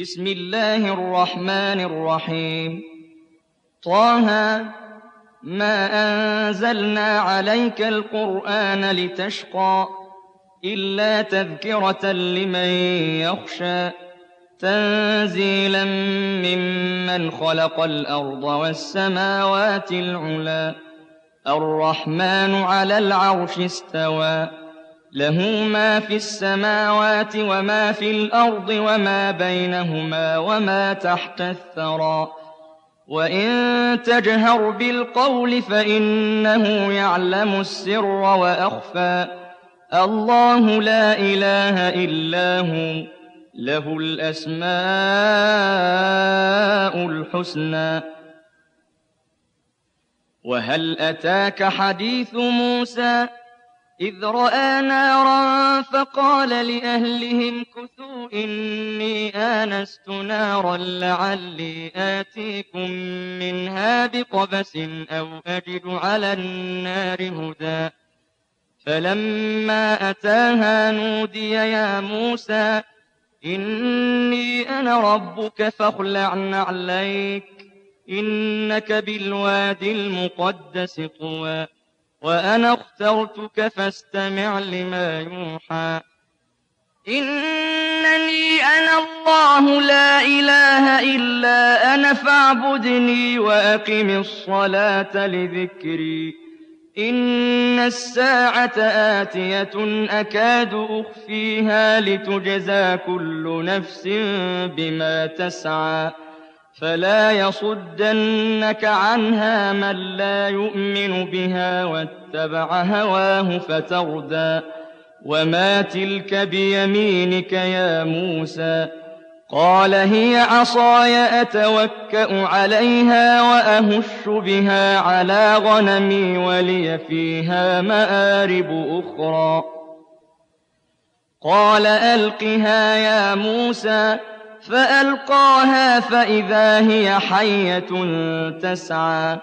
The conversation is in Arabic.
بسم الله الرحمن الرحيم. طه ما أنزلنا عليك القرآن لتشقى إلا تذكرة لمن يخشى تنزيلا ممن خلق الأرض والسماوات العلى الرحمن على العرش استوى له ما في السماوات وما في الأرض وما بينهما وما تحت الثرى وإن تجهر بالقول فإنه يعلم السر وأخفى الله لا إله إلا هو له الأسماء الحسنى. وهل أتاك حديث موسى إذ رأى نارا فقال لأهلهم كثوا إني آنست نارا لعلي آتيكم منها بقبس أو أجد على النار هدى فلما أتاها نودي يا موسى إني أنا ربك فاخلع نعليك إنك بالوادي المقدس طوى وأنا اخترتك فاستمع لما يوحى إنني أنا الله لا إله إلا أنا فاعبدني وأقم الصلاة لذكري إن الساعة آتية أكاد أخفيها لتجزى كل نفس بما تسعى فلا يصدنك عنها من لا يؤمن بها واتبع هواه فتردى وما تلك بيمينك يا موسى قال هي عصاي أتوكأ عليها وأهش بها على غنمي ولي فيها مآرب أخرى قال ألقها يا موسى فألقاها فإذا هي حية تسعى